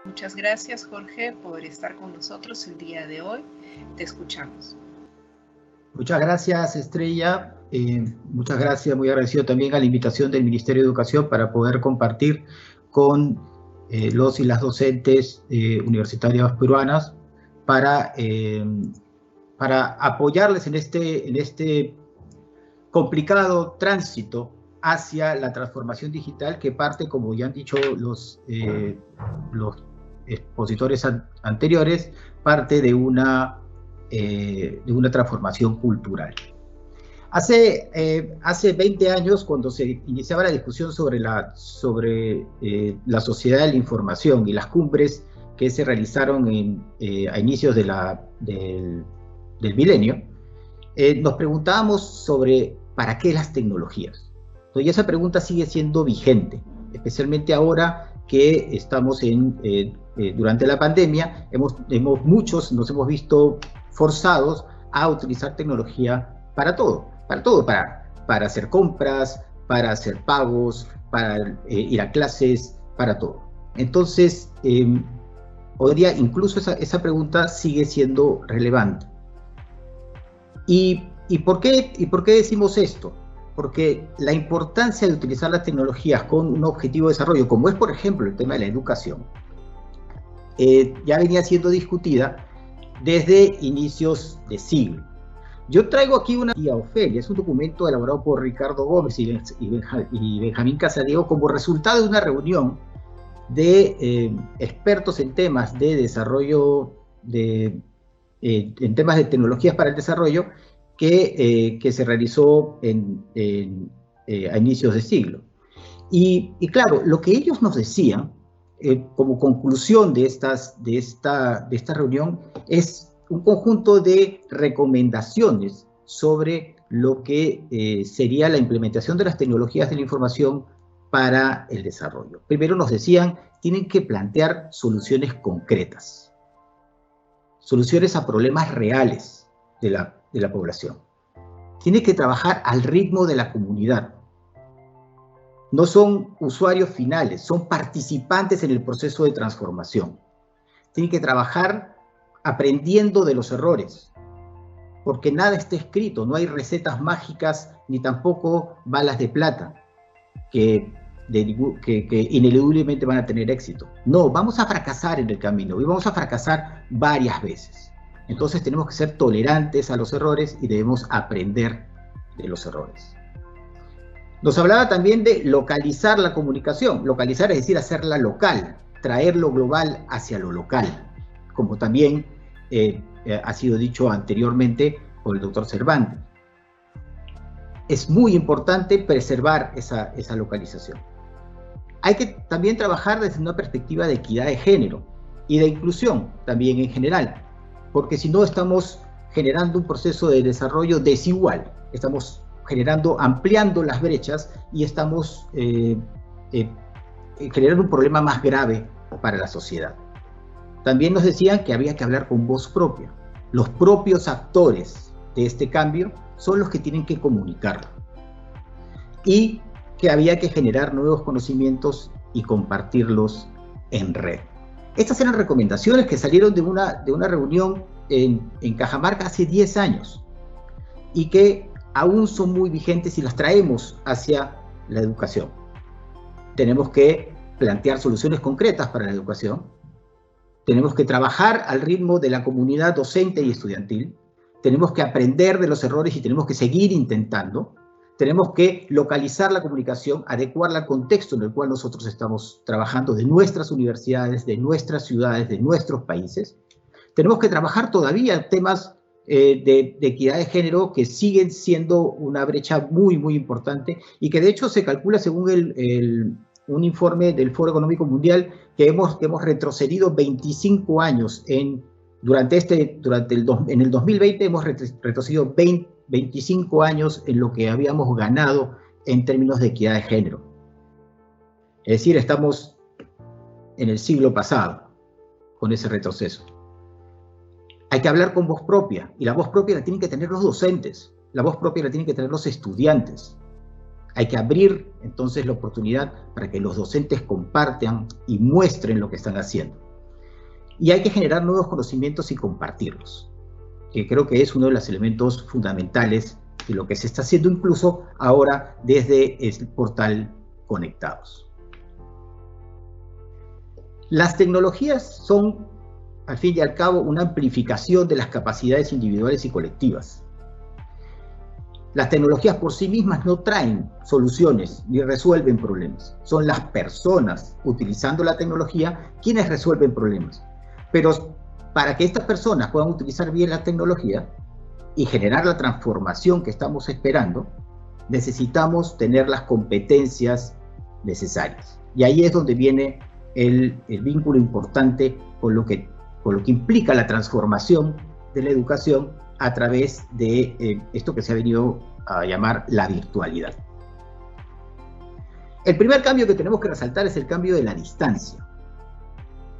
Muchas gracias, Jorge, por estar con nosotros el día de hoy. Te escuchamos. Muchas gracias, Estrella. Muchas gracias, muy agradecido también a la invitación del Ministerio de Educación para poder compartir con los y las docentes universitarias peruanas para apoyarles en este complicado tránsito hacia la transformación digital que parte, como ya han dicho los expositores anteriores, parte de una transformación cultural. Hace 20 años, cuando se iniciaba la discusión sobre la sociedad de la información y las cumbres que se realizaron a inicios del milenio, nos preguntábamos sobre ¿para qué las tecnologías? Y esa pregunta sigue siendo vigente, especialmente ahora que estamos durante la pandemia, muchos nos hemos visto forzados a utilizar tecnología para todo, para hacer compras, para hacer pagos, para ir a clases, para todo. Entonces, hoy día incluso esa pregunta sigue siendo relevante. ¿Y por qué decimos esto? Porque la importancia de utilizar las tecnologías con un objetivo de desarrollo, como es, por ejemplo, el tema de la educación, ya venía siendo discutida desde inicios de siglo. Yo traigo aquí una guía Ofelia, es un documento elaborado por Ricardo Gómez y Benjamín Casadiego como resultado de una reunión de expertos en temas de desarrollo, en temas de tecnologías para el desarrollo, que se realizó a inicios de siglo. Y claro, lo que ellos nos decían, como conclusión de esta reunión, es un conjunto de recomendaciones sobre lo que sería la implementación de las tecnologías de la información para el desarrollo. Primero nos decían, tienen que plantear soluciones concretas, soluciones a problemas reales de la población. Tiene que trabajar al ritmo de la comunidad. No son usuarios finales, son participantes en el proceso de transformación. Tienen que trabajar aprendiendo de los errores, porque nada está escrito, no hay recetas mágicas ni tampoco balas de plata que ineludiblemente van a tener éxito. No, vamos a fracasar en el camino y vamos a fracasar varias veces. Entonces tenemos que ser tolerantes a los errores y debemos aprender de los errores. Nos hablaba también de localizar la comunicación. Localizar es decir, hacerla local, traer lo global hacia lo local, como también ha sido dicho anteriormente por el doctor Cervantes. Es muy importante preservar esa localización. Hay que también trabajar desde una perspectiva de equidad de género y de inclusión también en general, porque si no estamos generando un proceso de desarrollo desigual, estamos ampliando las brechas y estamos generando un problema más grave para la sociedad. También nos decían que había que hablar con voz propia. Los propios actores de este cambio son los que tienen que comunicarlo. Y que había que generar nuevos conocimientos y compartirlos en red. Estas eran recomendaciones que salieron de una reunión en Cajamarca hace 10 años y que aún son muy vigentes y las traemos hacia la educación. Tenemos que plantear soluciones concretas para la educación. Tenemos que trabajar al ritmo de la comunidad docente y estudiantil. Tenemos que aprender de los errores y tenemos que seguir intentando. Tenemos que localizar la comunicación, adecuarla al contexto en el cual nosotros estamos trabajando, de nuestras universidades, de nuestras ciudades, de nuestros países. Tenemos que trabajar todavía temas de equidad de género que siguen siendo una brecha muy, muy importante y que de hecho se calcula según un informe del Foro Económico Mundial que hemos retrocedido 25 años en el 2020 hemos retrocedido 25 años en lo que habíamos ganado en términos de equidad de género. Es decir, estamos en el siglo pasado con ese retroceso. Hay que hablar con voz propia, y la voz propia la tienen que tener los docentes, la voz propia la tienen que tener los estudiantes. Hay que abrir entonces la oportunidad para que los docentes compartan y muestren lo que están haciendo. Y hay que generar nuevos conocimientos y compartirlos, que creo que es uno de los elementos fundamentales de lo que se está haciendo incluso ahora desde el portal Conectados. Las tecnologías son, al fin y al cabo, una amplificación de las capacidades individuales y colectivas. Las tecnologías por sí mismas no traen soluciones ni resuelven problemas. Son las personas, utilizando la tecnología, quienes resuelven problemas. Pero para que estas personas puedan utilizar bien la tecnología y generar la transformación que estamos esperando, necesitamos tener las competencias necesarias. Y ahí es donde viene el vínculo importante con lo que implica la transformación de la educación a través de esto que se ha venido a llamar la virtualidad. El primer cambio que tenemos que resaltar es el cambio de la distancia.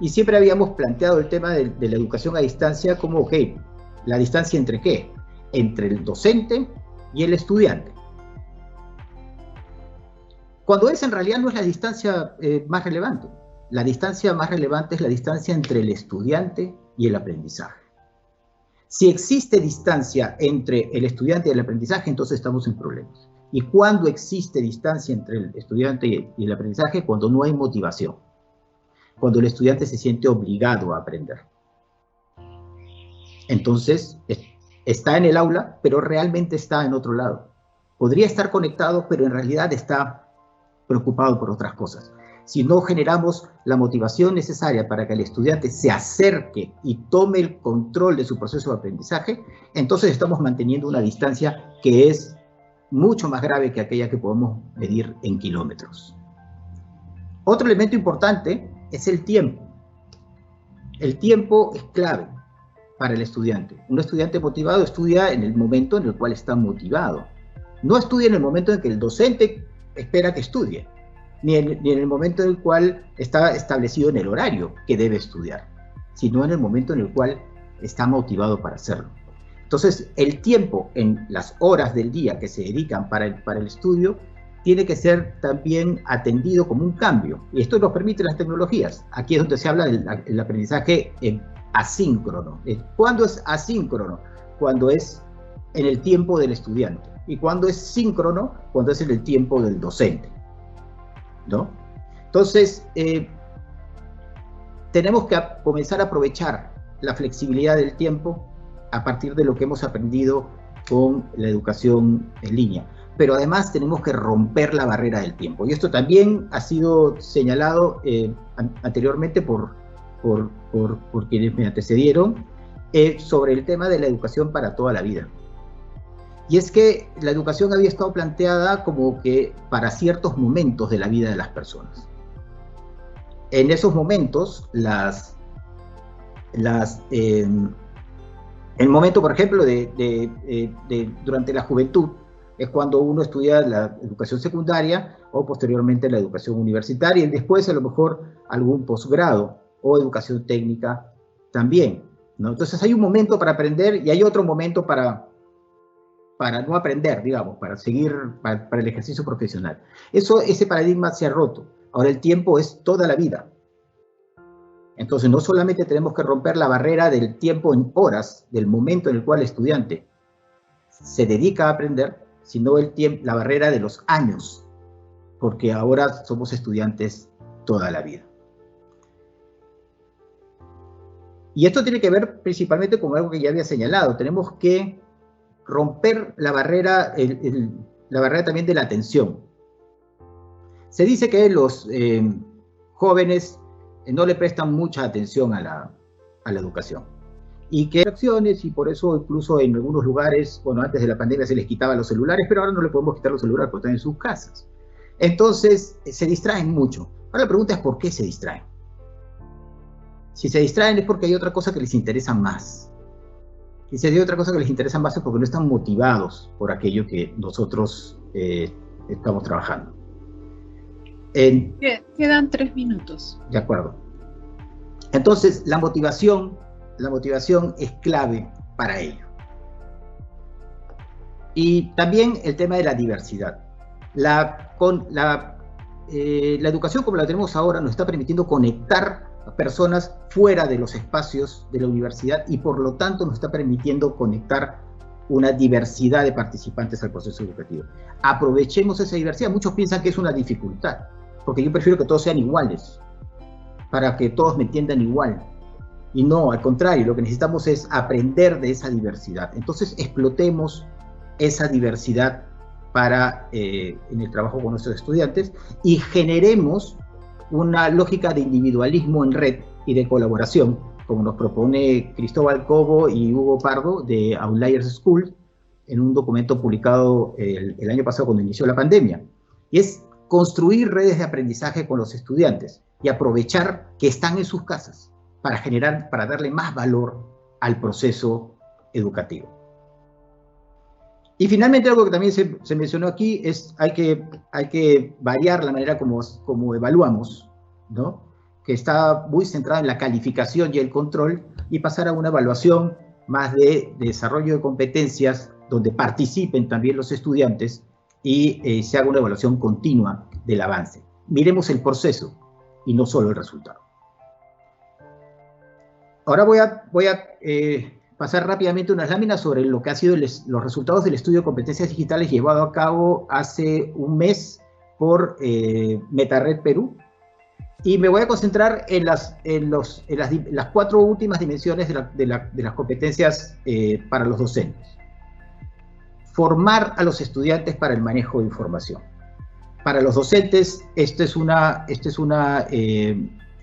Y siempre habíamos planteado el tema de la educación a distancia como, ok, ¿la distancia entre qué? Entre el docente y el estudiante. Cuando en realidad no es la distancia más relevante. La distancia más relevante es la distancia entre el estudiante y el aprendizaje. Si existe distancia entre el estudiante y el aprendizaje, entonces estamos en problemas. ¿Y cuándo existe distancia entre el estudiante y el aprendizaje? Cuando no hay motivación. Cuando el estudiante se siente obligado a aprender. Entonces, está en el aula, pero realmente está en otro lado. Podría estar conectado, pero en realidad está preocupado por otras cosas. Si no generamos la motivación necesaria para que el estudiante se acerque y tome el control de su proceso de aprendizaje, entonces estamos manteniendo una distancia que es mucho más grave que aquella que podemos medir en kilómetros. Otro elemento importante es el tiempo. El tiempo es clave para el estudiante. Un estudiante motivado estudia en el momento en el cual está motivado. No estudia en el momento en que el docente espera que estudie. Ni en el momento en el cual está establecido en el horario que debe estudiar, sino en el momento en el cual está motivado para hacerlo. Entonces, el tiempo en las horas del día que se dedican para el estudio tiene que ser también atendido como un cambio. Y esto nos permite las tecnologías. Aquí es donde se habla del aprendizaje asíncrono. ¿Cuándo es asíncrono? Cuando es en el tiempo del estudiante. ¿Y cuándo es síncrono? Cuando es en el tiempo del docente, ¿no? Entonces, tenemos que comenzar a aprovechar la flexibilidad del tiempo a partir de lo que hemos aprendido con la educación en línea. Pero además tenemos que romper la barrera del tiempo. Y esto también ha sido señalado anteriormente por quienes me antecedieron sobre el tema de la educación para toda la vida. Y es que la educación había estado planteada como que para ciertos momentos de la vida de las personas. En esos momentos, el momento, por ejemplo, durante la juventud, es cuando uno estudia la educación secundaria o posteriormente la educación universitaria y después a lo mejor algún posgrado o educación técnica también, ¿no? Entonces hay un momento para aprender y hay otro momento para no aprender, digamos, para seguir, para el ejercicio profesional. Ese paradigma se ha roto. Ahora el tiempo es toda la vida. Entonces no solamente tenemos que romper la barrera del tiempo en horas, del momento en el cual el estudiante se dedica a aprender, sino la barrera de los años, porque ahora somos estudiantes toda la vida. Y esto tiene que ver principalmente con algo que ya había señalado. Tenemos que romper la barrera, la barrera también de la atención. Se dice que los jóvenes no le prestan mucha atención a la educación. Y que hay acciones, y por eso incluso en algunos lugares, bueno, antes de la pandemia se les quitaba los celulares, pero ahora no le podemos quitar los celulares porque están en sus casas. Entonces, se distraen mucho. Ahora la pregunta es ¿por qué se distraen? Si se distraen es porque hay otra cosa que les interesa más. Y si hay otra cosa que les interesa más es porque no están motivados por aquello que nosotros estamos trabajando. Quedan 3 minutos. De acuerdo. Entonces, la motivación es clave para ello. Y también el tema de la diversidad. La educación como la tenemos ahora nos está permitiendo conectar personas fuera de los espacios de la universidad y por lo tanto nos está permitiendo conectar una diversidad de participantes al proceso educativo. Aprovechemos esa diversidad. Muchos piensan que es una dificultad, porque yo prefiero que todos sean iguales, para que todos me entiendan igual. Y no, al contrario, lo que necesitamos es aprender de esa diversidad. Entonces explotemos esa diversidad en el trabajo con nuestros estudiantes y generemos una lógica de individualismo en red y de colaboración, como nos propone Cristóbal Cobo y Hugo Pardo de Outliers School en un documento publicado el año pasado cuando inició la pandemia. Y es construir redes de aprendizaje con los estudiantes y aprovechar que están en sus casas para darle más valor al proceso educativo. Y finalmente, algo que también se mencionó aquí es hay que variar la manera como evaluamos, ¿no? Que está muy centrada en la calificación y el control, y pasar a una evaluación más de desarrollo de competencias, donde participen también los estudiantes y se haga una evaluación continua del avance. Miremos el proceso y no solo el resultado. Ahora voy a pasar rápidamente unas láminas sobre lo que han sido los resultados del estudio de competencias digitales llevado a cabo hace un mes por MetaRed Perú. Y me voy a concentrar en las 4 últimas dimensiones de las competencias para los docentes. Formar a los estudiantes para el manejo de información. Para los docentes,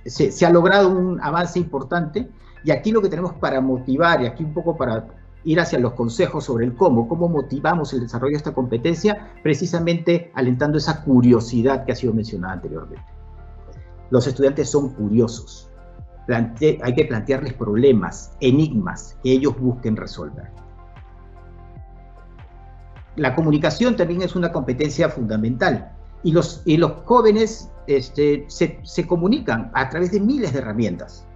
se ha logrado un avance importante, y aquí lo que tenemos para motivar, y aquí un poco para ir hacia los consejos sobre el cómo motivamos el desarrollo de esta competencia, precisamente alentando esa curiosidad que ha sido mencionada anteriormente. Los estudiantes son curiosos. Hay que plantearles problemas, enigmas, que ellos busquen resolver. La comunicación también es una competencia fundamental. Y los jóvenes se comunican a través de miles de herramientas,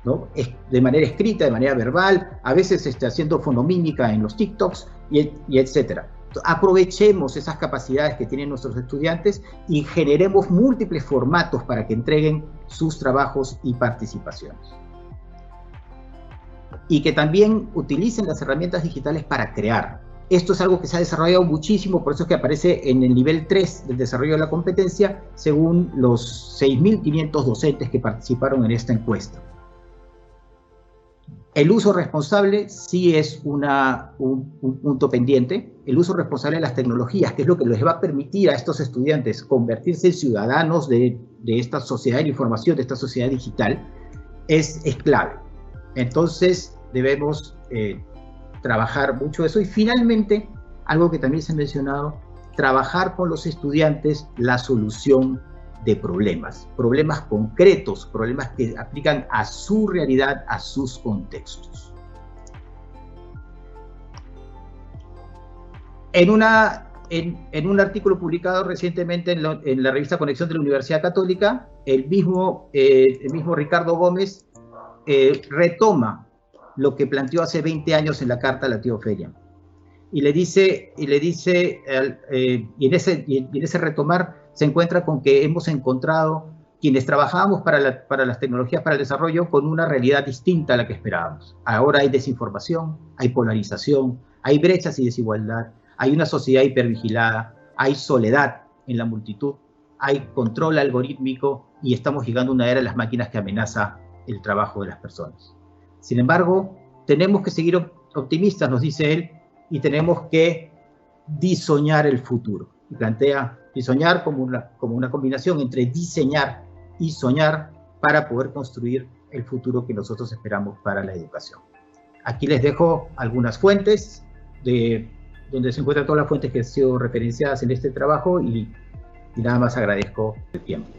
¿no? De manera escrita, de manera verbal, a veces haciendo fonomímica en los TikToks, y etcétera. Aprovechemos esas capacidades que tienen nuestros estudiantes y generemos múltiples formatos para que entreguen sus trabajos y participaciones. Y que también utilicen las herramientas digitales para crear. Esto es algo que se ha desarrollado muchísimo, por eso es que aparece en el nivel 3 del desarrollo de la competencia, según los 6.500 docentes que participaron en esta encuesta. El uso responsable sí es un punto pendiente. El uso responsable de las tecnologías, que es lo que les va a permitir a estos estudiantes convertirse en ciudadanos de esta sociedad de la información, de esta sociedad digital, es clave. Entonces debemos trabajar mucho eso. Y finalmente, algo que también se ha mencionado, trabajar con los estudiantes la solución de problemas concretos, problemas que aplican a su realidad, a sus contextos. En un artículo publicado recientemente en la revista Conexión de la Universidad Católica, el mismo Ricardo Gómez retoma lo que planteó hace 20 años en la carta a la tía Ofelia. Y en ese retomar se encuentra con que hemos encontrado, quienes trabajábamos para las tecnologías para el desarrollo, con una realidad distinta a la que esperábamos. Ahora hay desinformación, hay polarización, hay brechas y desigualdad, hay una sociedad hipervigilada, hay soledad en la multitud, hay control algorítmico y estamos llegando a una era de las máquinas que amenaza el trabajo de las personas. Sin embargo, tenemos que seguir optimistas, nos dice él, y tenemos que diseñar el futuro. Y plantea diseñar como una combinación entre diseñar y soñar para poder construir el futuro que nosotros esperamos para la educación. Aquí les dejo algunas fuentes donde se encuentran todas las fuentes que han sido referenciadas en este trabajo y nada más agradezco el tiempo.